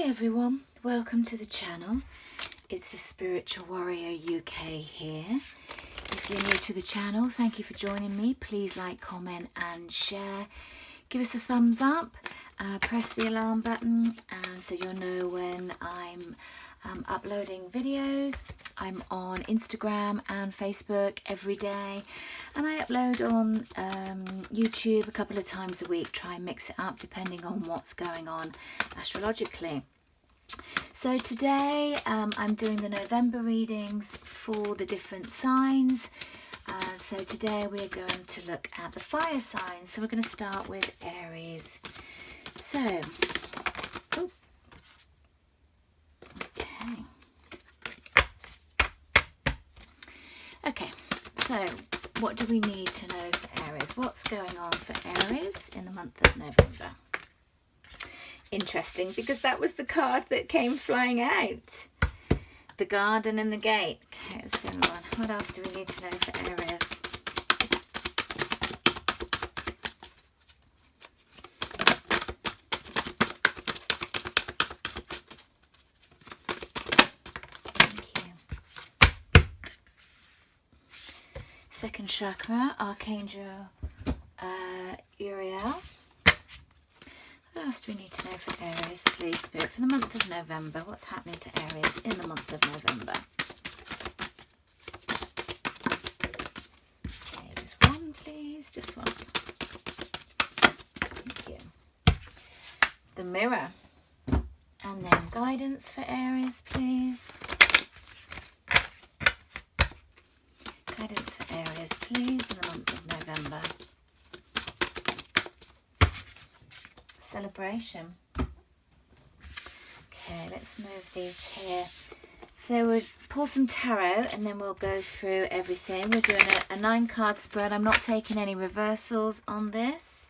Hi everyone, welcome to the channel. It's the Spiritual Warrior UK here. If you're new to the channel, thank you for joining me. Please like, comment and share. Give us a thumbs up, press the alarm button so you'll know when I'm uploading videos. I'm on Instagram and Facebook every day, and I upload on YouTube a couple of times a week. Try and mix it up depending on what's going on astrologically. So today I'm doing the November readings for the different signs. So today we're going to look at the fire signs. So we're going to start with Aries. So, okay, so what do we need to know for Aries? What's going on for Aries in the month of November? Interesting, because that was the card that came flying out. The garden and the gate. Okay, let's do another one. What else do we need to know for Aries? Thank you. Second chakra, Archangel Uriel. What else do we need to know for Aries, please, Spirit, for the month of November? What's happening to Aries in the month of November? Okay, just one, please, just one. Thank you. The Mirror. And then guidance for Aries, please. Guidance for Aries, please, in the month of November. Celebration. Okay, let's move these here. So we'll pull some tarot and then we'll go through everything. We're doing a 9-card spread. I'm not taking any reversals on this.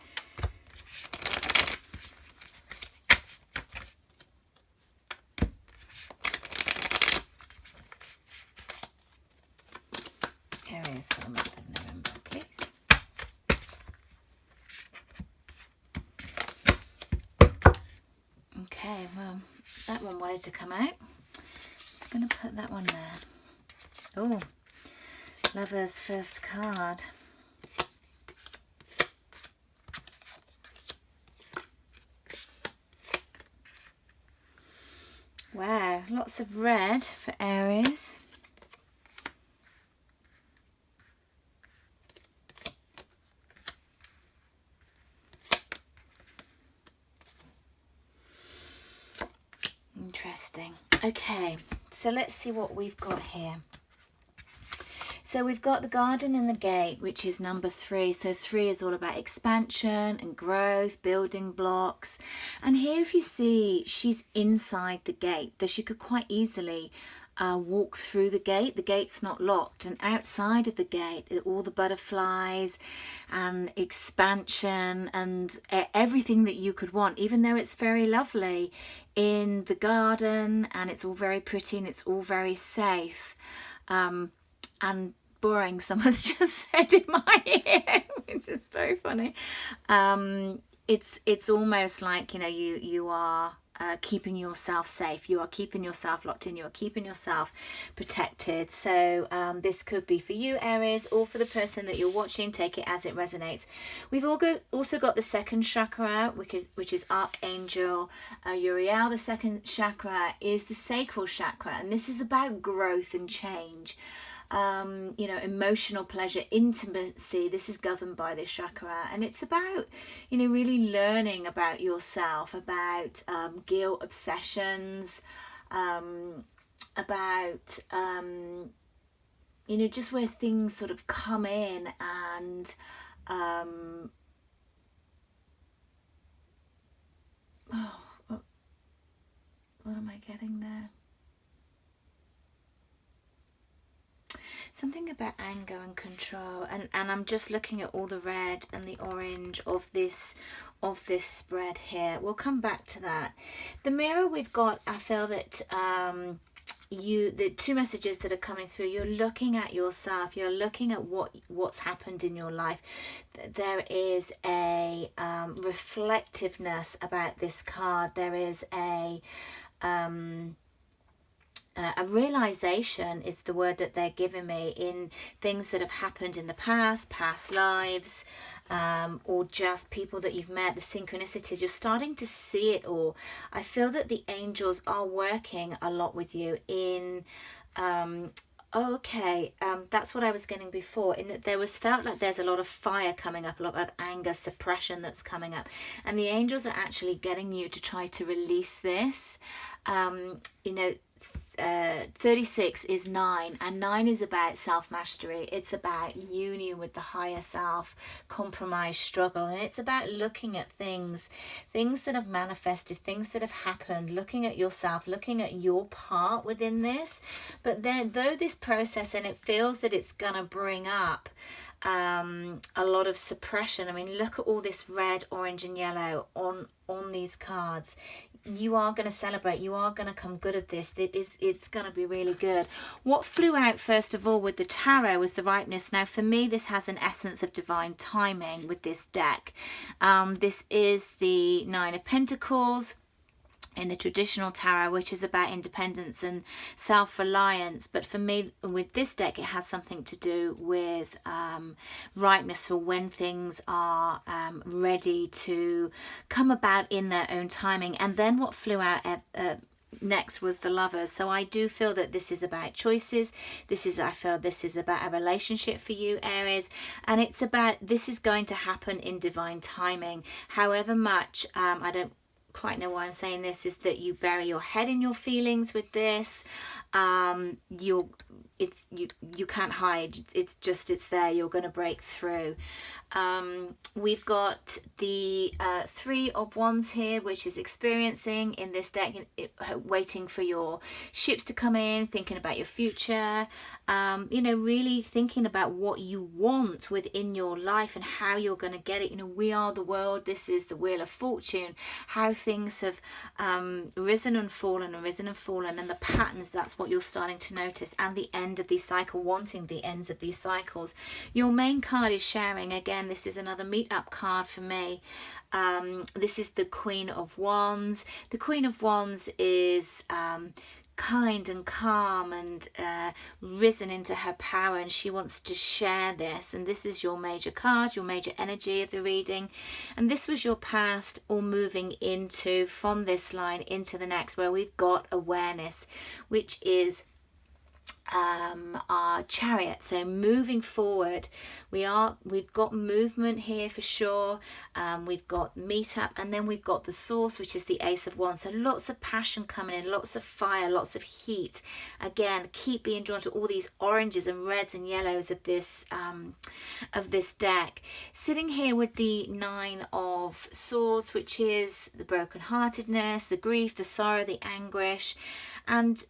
Aries for the month of November, please. Okay, well, that one wanted to come out. Just going to put that one there. Oh, Lover's first card. Wow, lots of red for Aries. Interesting. Okay, so let's see what we've got here. So we've got the garden and the gate, which is number 3. So 3 is all about expansion and growth, building blocks. And here, if you see, she's inside the gate, though she could quite easily walk through the gate. The gate's not locked, and outside of the gate all the butterflies and expansion and everything that you could want, even though it's very lovely in the garden and it's all very pretty and it's all very safe and boring, someone's just said in my ear, which is very funny. It's almost like, you know, you are keeping yourself safe, you are keeping yourself locked in, you are keeping yourself protected. So this could be for you, Aries, or for the person that you're watching. Take it as it resonates. We've also got the second chakra, which is Archangel Uriel. The second chakra is the sacral chakra, and this is about growth and change. You know, emotional pleasure, intimacy. This is governed by this chakra, and it's about, you know, really learning about yourself, about guilt, obsessions, about you know, just where things sort of come in and what am I getting there? Something about anger and control, and I'm just looking at all the red and the orange of this spread here. We'll come back to that. The Mirror, we've got, I feel that the two messages that are coming through, you're looking at yourself, you're looking at what's happened in your life. There is a reflectiveness about this card. There is a realization is the word that they're giving me, in things that have happened in the past lives, or just people that you've met, the synchronicities. You're starting to see it all. I feel that the angels are working a lot with you in that's what I was getting before, in that there was felt like there's a lot of fire coming up, a lot of anger, suppression that's coming up, and the angels are actually getting you to try to release this. 36 is 9, and 9 is about self-mastery. It's about union with the higher self, compromise, struggle, and it's about looking at things that have manifested, things that have happened, looking at yourself, looking at your part within this. But then, though this process, and it feels that it's gonna bring up a lot of suppression. I mean, look at all this red, orange and yellow on these cards. You are going to celebrate. You are going to come good at this. It's going to be really good. What flew out first of all with the tarot was the ripeness. Now, for me, this has an essence of divine timing with this deck. This is the Nine of Pentacles in the traditional tarot, which is about independence and self-reliance. But for me, with this deck, it has something to do with ripeness for when things are ready to come about in their own timing. And then what flew out next was the Lovers. So I do feel that this is about choices. I feel this is about a relationship for you, Aries, and it's about, this is going to happen in divine timing. However much, I don't quite know why I'm saying this, is that you bury your head in your feelings with this. You can't hide. It's there. You're going to break through. We've got the Three of Wands here, which is experiencing in this deck, waiting for your ships to come in, thinking about your future, really thinking about what you want within your life and how you're going to get it. We are the world. This is the Wheel of Fortune, how things have risen and fallen and risen and fallen, and the patterns. That's what you're starting to notice, and the end of the cycle, wanting the ends of these cycles. Your main card is sharing. Again, this is another meet-up card for me. This is the Queen of Wands. The Queen of Wands is kind and calm and risen into her power, and she wants to share this. And this is your major card, your major energy of the reading. And this was your past, or moving into, from this line into the next, where we've got awareness, which is our Chariot. So moving forward, we've got movement here for sure. We've got meetup, and then we've got the Source, which is the Ace of Wands. So lots of passion coming in, lots of fire, lots of heat. Again, keep being drawn to all these oranges and reds and yellows of this deck. Sitting here with the Nine of Swords, which is the brokenheartedness, the grief, the sorrow, the anguish, and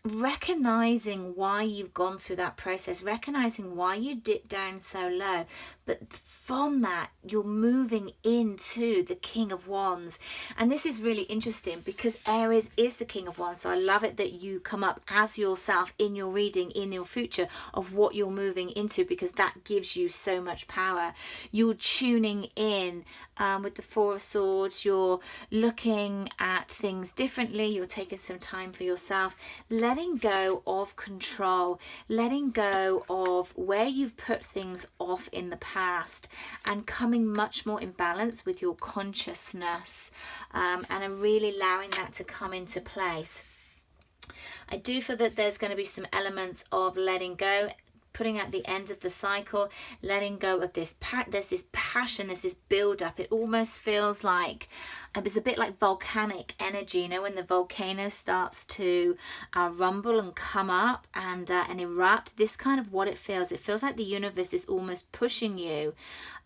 recognizing why you've gone through that process, recognizing why you dipped down so low, but from that you're moving into the King of Wands. And this is really interesting because Aries is the King of Wands, so I love it that you come up as yourself in your reading, in your future, of what you're moving into, because that gives you so much power. You're tuning in with the Four of Swords. You're looking at things differently. You're taking some time for yourself, letting go of control, letting go of where you've put things off in the past, and coming much more in balance with your consciousness, and I'm really allowing that to come into place. I do feel that there's going to be some elements of letting go, putting at the end of the cycle, letting go of this. There's this passion, there's this build up. It almost feels like it's a bit like volcanic energy, when the volcano starts to rumble and come up and erupt. This kind of what it feels. It feels like the universe is almost pushing you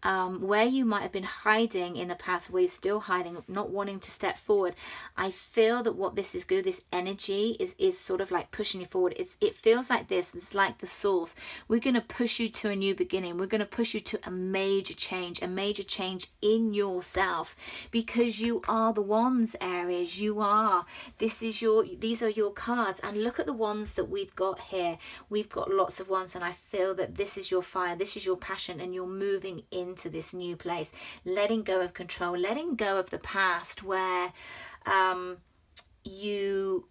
where you might have been hiding in the past, where you're still hiding, not wanting to step forward. I feel that what this is good, this energy is sort of like pushing you forward. It feels like this. It's like the Source, We're going to push you to a new beginning. We're going to push you to a major change in yourself, because you are the ones, Aries. You are. These are your cards. And look at the ones that we've got here. We've got lots of ones, and I feel that this is your fire, this is your passion, and you're moving into this new place, letting go of control, letting go of the past where you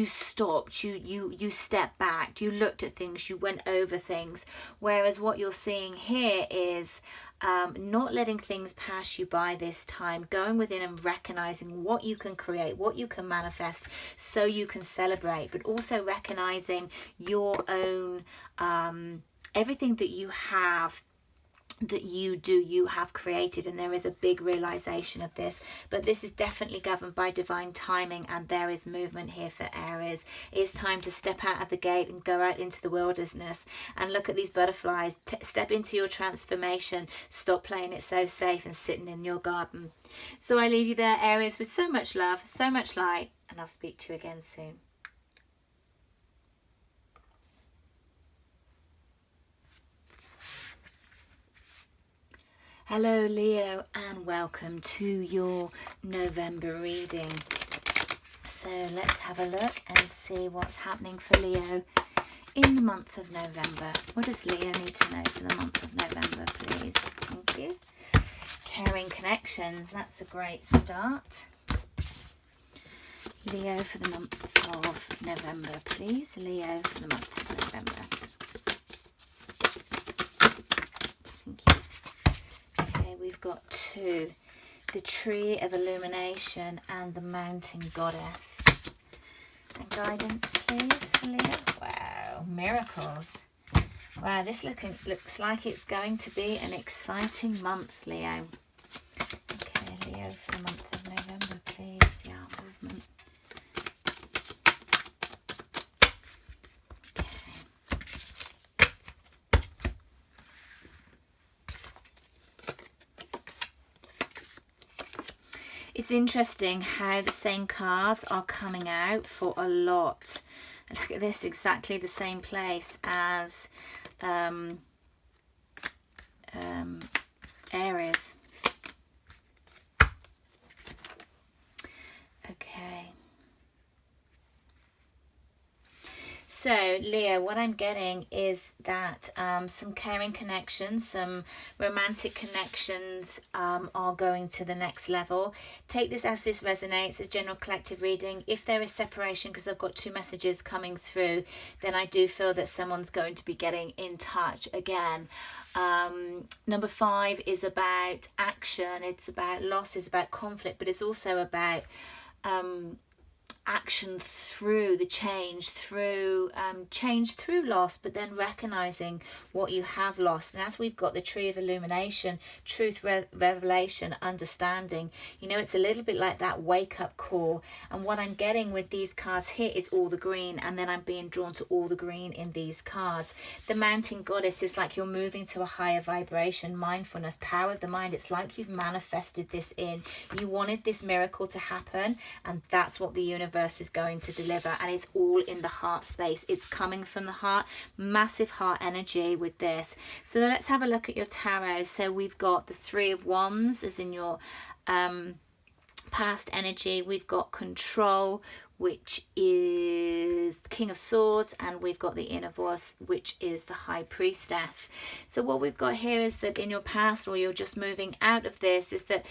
stopped, you stepped back, you looked at things, you went over things. Whereas what you're seeing here is not letting things pass you by this time, going within and recognizing what you can create, what you can manifest, so you can celebrate, but also recognizing your own everything that you have, that you have created. And there is a big realization of this, but this is definitely governed by divine timing, and there is movement here for Aries. It's time to step out of the gate and go out into the wilderness and look at these butterflies. Step into your transformation. Stop playing it so safe and sitting in your garden. So I leave you there, Aries, with so much love, so much light, and I'll speak to you again soon. Hello Leo, and welcome to your November reading. So let's have a look and see what's happening for Leo in the month of November. What does Leo need to know for the month of November, please? Thank you. Caring connections, that's a great start. Leo for the month of November, please. Leo for the month of November. Thank you. We've got two, the Tree of Illumination and the Mountain Goddess. And guidance, please, for Leo. Wow, miracles. Wow, this looks like it's going to be an exciting month, Leo. Okay, Leo for the month of November, please. Yeah, movement. It's interesting how the same cards are coming out for a lot. Look at this, exactly the same place as Aries. Okay. So Leo, what I'm getting is that some caring connections, some romantic connections are going to the next level. Take this as this resonates, as general collective reading. If there is separation, because I've got two messages coming through, then I do feel that someone's going to be getting in touch again. Number 5 is about action. It's about loss, it's about conflict, but it's also about action through the change through loss, but then recognizing what you have lost. And as we've got the Tree of Illumination, truth, revelation, understanding, you know, it's a little bit like that wake up call. And what I'm getting with these cards here is all the green, and then I'm being drawn to all the green in these cards. The Mountain Goddess is like you're moving to a higher vibration, mindfulness, power of the mind. It's like you've manifested this in. You wanted this miracle to happen, and that's what the universe is going to deliver. And it's all in the heart space. It's coming from the heart. Massive heart energy with this. So let's have a look at your tarot. So we've got the 3 of Wands as in your past energy. We've got control, which is the King of Swords, and we've got the Inner Voice, which is the High Priestess. So what we've got here is that in your past, or you're just moving out of this, is that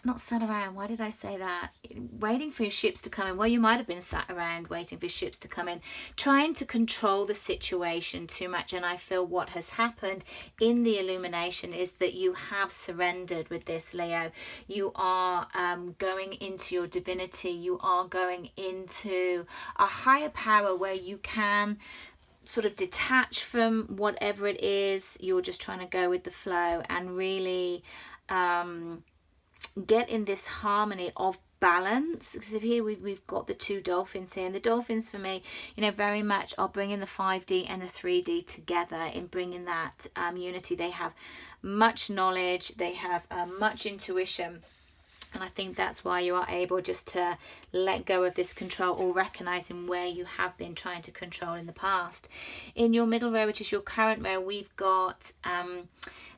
why did I say that? Waiting for your ships to come in. Well, you might have been sat around waiting for ships to come in, trying to control the situation too much. And I feel what has happened in the illumination is that you have surrendered with this, Leo. You are going into your divinity. You are going into a higher power where you can sort of detach from whatever it is. You're just trying to go with the flow and really get in this harmony of balance. Because here we've got the 2 dolphins here, and the dolphins for me, you know, very much are bringing the 5D and the 3D together in bringing that unity. They have much knowledge, they have much intuition, And I think that's why you are able just to let go of this control, or recognizing where you have been trying to control in the past. In your middle row, which is your current row, we've got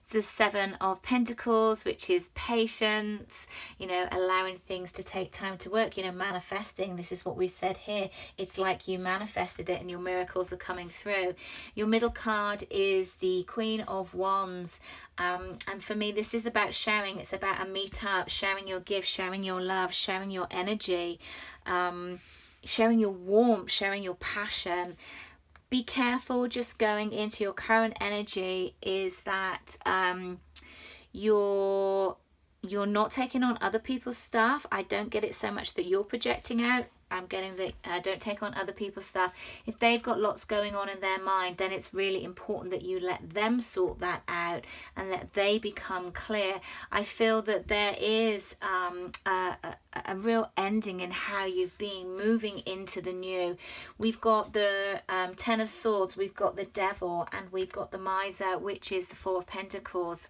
the Seven of Pentacles, which is patience, allowing things to take time to work, manifesting. This is what we said here. It's like you manifested it and your miracles are coming through. Your middle card is the Queen of Wands. And for me, this is about sharing. It's about a meetup, sharing your gift, sharing your love, sharing your energy, sharing your warmth, sharing your passion. Be careful just going into your current energy is that you're not taking on other people's stuff. I don't get it so much that you're projecting out. I'm getting that don't take on other people's stuff. If they've got lots going on in their mind, then it's really important that you let them sort that out and let they become clear. I feel that there is a real ending in how you've been moving into the new. We've got the Ten of Swords, we've got the Devil, and we've got the Miser, which is the Four of Pentacles.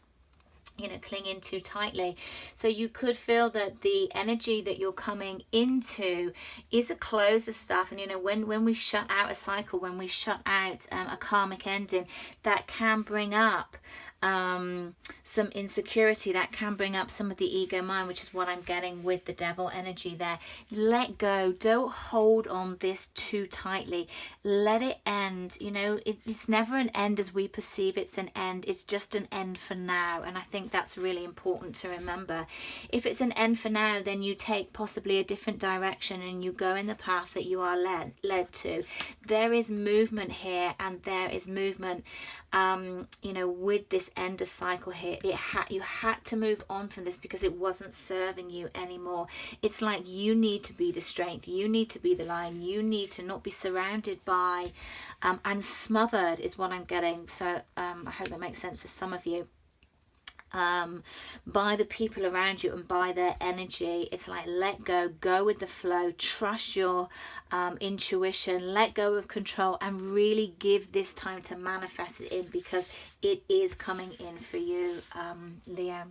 Clinging too tightly. So you could feel that the energy that you're coming into is a close of stuff. And when we shut out a cycle, when we shut out a karmic ending, that can bring up some insecurity, that can bring up some of the ego mind, which is what I'm getting with the Devil energy there. Let go. Don't hold on this too tightly. Let it end. It's never an end as we perceive it's an end. It's just an end for now. And I think that's really important to remember. If it's an end for now, then you take possibly a different direction and you go in the path that you are led to. There is movement here, and there is movement with this end of cycle here. You had to move on from this because it wasn't serving you anymore. It's like you need to be the strength, you need to be the line, you need to not be surrounded by and smothered is what I'm getting. So I hope that makes sense to some of you. By the people around you and by their energy. It's like let go with the flow, trust your intuition, let go of control, and really give this time to manifest it in, because it is coming in for you, Leo.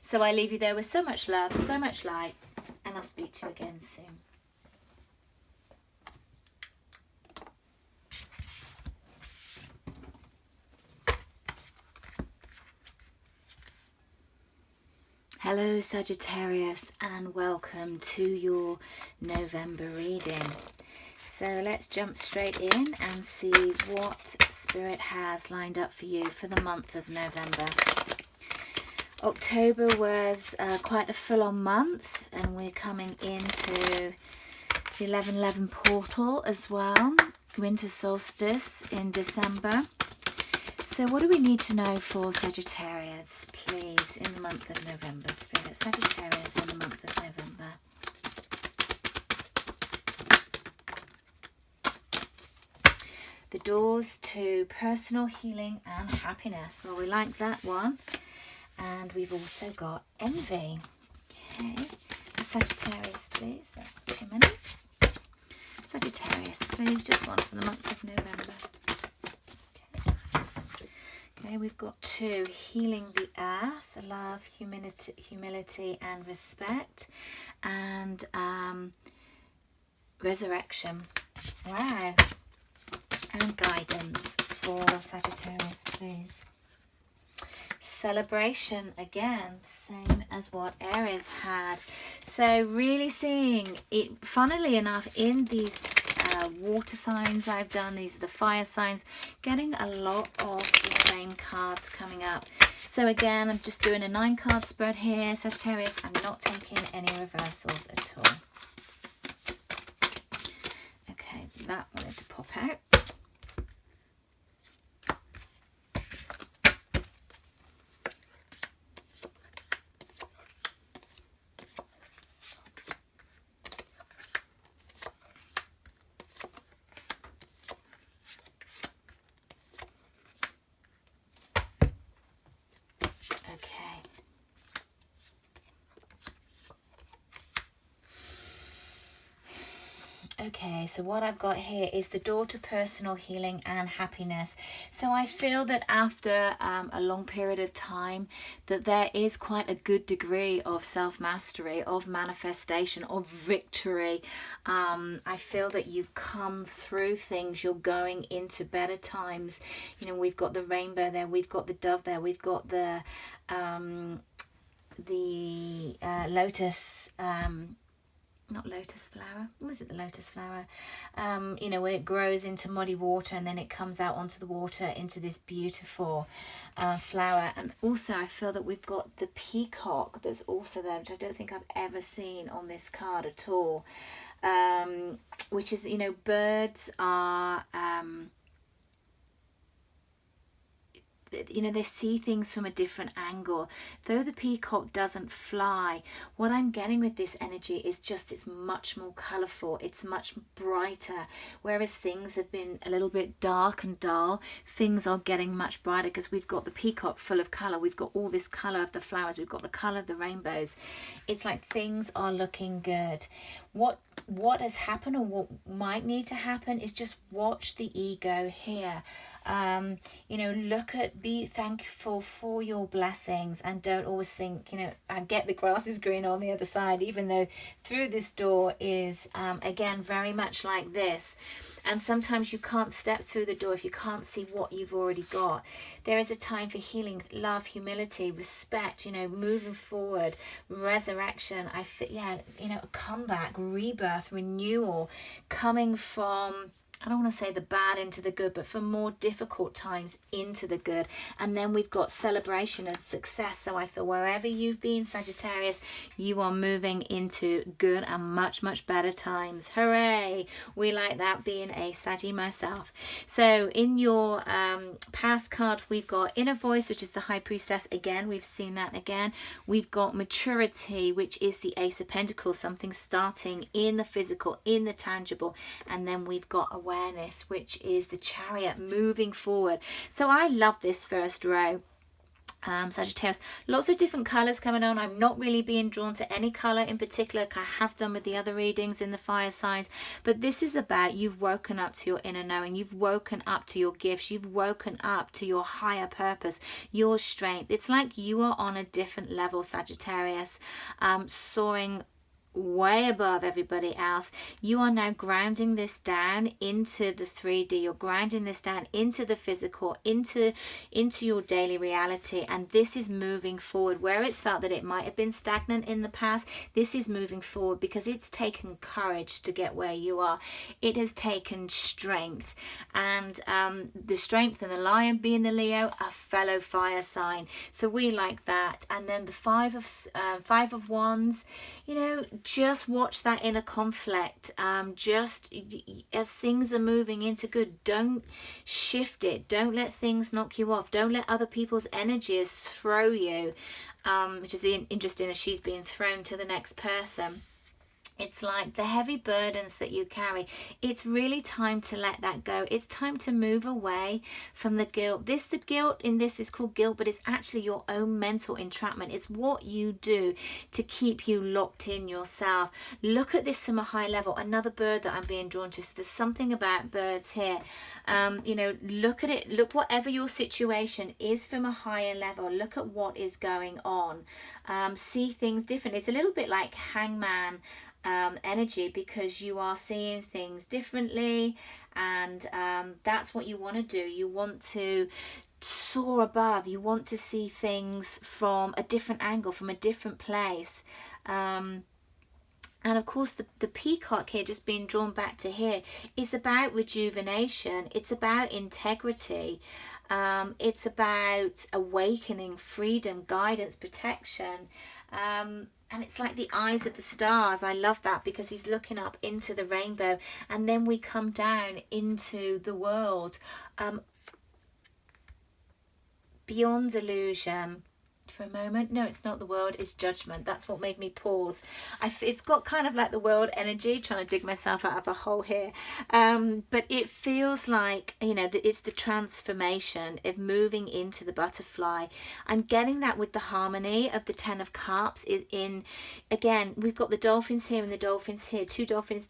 So I leave you there with so much love, so much light, and I'll speak to you again soon. Hello Sagittarius, and welcome to your November reading. So let's jump straight in and see what Spirit has lined up for you for the month of November. October was quite a full-on month, and we're coming into the 11/11 portal as well. Winter solstice in December. So what do we need to know for Sagittarius, please, in the month of November, Spirit? Sagittarius in the month of November. The doors to personal healing and happiness. Well, we like that one. And we've also got envy. Okay. Sagittarius, please. That's too many. Sagittarius, please. Just one for the month of November. Okay, we've got two, healing the earth, love, humility and respect, and resurrection. Wow. And guidance for Sagittarius, please. Celebration, again, same as what Aries had. So really seeing it, funnily enough, in these water signs I've done, these are the fire signs, getting a lot of the same cards coming up. So again, I'm just doing a 9-card spread here, Sagittarius. I'm not taking any reversals at all. Okay, that wanted to pop out. Okay, so what I've got here is the door to personal healing and happiness. So I feel that after a long period of time, that there is quite a good degree of self-mastery, of manifestation, of victory. I feel that you've come through things, you're going into better times. You know, we've got the rainbow there, we've got the dove there, we've got the lotus, not lotus flower, was it the lotus flower? You know, where it grows into muddy water and then it comes out onto the water into this beautiful flower. And also I feel that we've got the peacock that's also there, which I don't think I've ever seen on this card at all. Which is, you know, birds are... you know, they see things from a different angle. Though the peacock doesn't fly, what I'm getting with this energy is just it's much more colourful, it's much brighter. Whereas things have been a little bit dark and dull, things are getting much brighter because we've got the peacock full of colour, we've got all this colour of the flowers, we've got the colour of the rainbows. It's like things are looking good. What has happened, or what might need to happen, is just watch the ego here. You know, be thankful for your blessings, and don't always think, you know, I get the grass is green on the other side, even though through this door is again very much like this. And sometimes you can't step through the door if you can't see what you've already got. There is a time for healing, love, humility, respect, you know, moving forward, resurrection. Yeah, you know, a comeback, rebirth, renewal, coming from, I don't want to say the bad into the good, but from more difficult times into the good. And then we've got celebration and success. So I feel wherever you've been, Sagittarius, you are moving into good and much, much better times. Hooray! We like that, being a Saggy myself. So in your past card, we've got inner voice, which is the high priestess. Again, we've seen that again. We've got maturity, which is the ace of pentacles, something starting in the physical, in the tangible. And then we've got awareness, which is the chariot, moving forward. So I love this first row, Sagittarius. Lots of different colors coming on. I'm not really being drawn to any color in particular, like I have done with the other readings in the fire signs, but this is about you've woken up to your inner knowing, you've woken up to your gifts, you've woken up to your higher purpose, your strength. It's like you are on a different level, Sagittarius, soaring way above everybody else. You are now grounding this down into the 3D. You're grounding this down into the physical, into your daily reality, and this is moving forward. Where it's felt that it might have been stagnant in the past, this is moving forward because it's taken courage to get where you are. It has taken strength, and the strength and the lion being the Leo, a fellow fire sign. So we like that. And then the five of wands, you know, just watch that inner conflict. Just as things are moving into good, don't shift it. Don't let things knock you off. Don't let other people's energies throw you, which is interesting as she's being thrown to the next person. It's like the heavy burdens that you carry. It's really time to let that go. It's time to move away from the guilt. The guilt in this is called guilt, but it's actually your own mental entrapment. It's what you do to keep you locked in yourself. Look at this from a high level. Another bird that I'm being drawn to. So there's something about birds here. You know, look at it. Look, whatever your situation is from a higher level. Look at what is going on. See things different. It's a little bit like Hangman energy, because you are seeing things differently, and that's what you want to do. You want to soar above. You want to see things from a different angle, from a different place. And of course the peacock here, just being drawn back to here, is about rejuvenation. It's about integrity. It's about awakening, freedom, guidance, protection. And it's like the eyes of the stars. I love that, because he's looking up into the rainbow, and then we come down into the world, beyond illusion, for a moment. No, it's not the world, it's judgment. That's what made me pause. It's got kind of like the world energy, trying to dig myself out of a hole here, but it feels like, you know, it's the transformation of moving into the butterfly. I'm getting that with the harmony of the 10 of cups. In again, we've got the dolphins here and the dolphins here, two dolphins.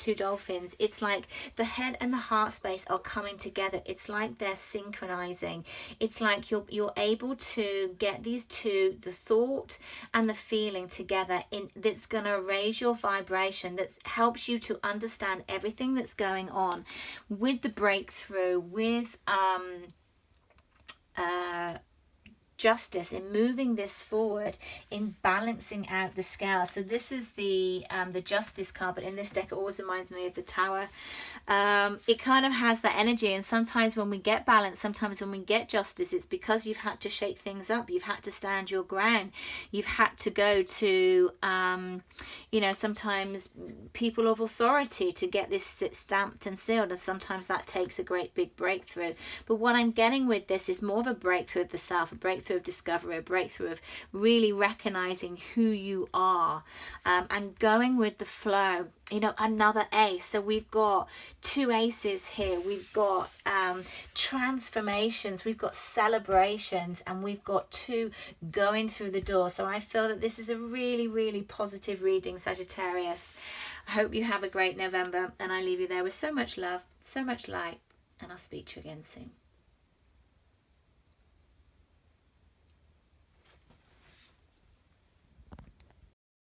It's like the head and the heart space are coming together. It's like they're synchronizing. It's like you're able to get these two, the thought and the feeling together, in that's going to raise your vibration, that helps you to understand everything that's going on with the breakthrough, with justice, in moving this forward, in balancing out the scale. So this is the justice card, but in this deck it always reminds me of the Tower. It kind of has that energy, and sometimes when we get balance, sometimes when we get justice, it's because you've had to shake things up, you've had to stand your ground, you've had to go to you know, sometimes people of authority to get this stamped and sealed, and sometimes that takes a great big breakthrough. But what I'm getting with this is more of a breakthrough of the self, a breakthrough of discovery, a breakthrough of really recognizing who you are, and going with the flow. You know, another ace. So we've got two aces here. We've got transformations, we've got celebrations, and we've got two going through the door. So I feel that this is a really, really positive reading, Sagittarius. I hope you have a great November, and I leave you there with so much love, so much light, and I'll speak to you again soon.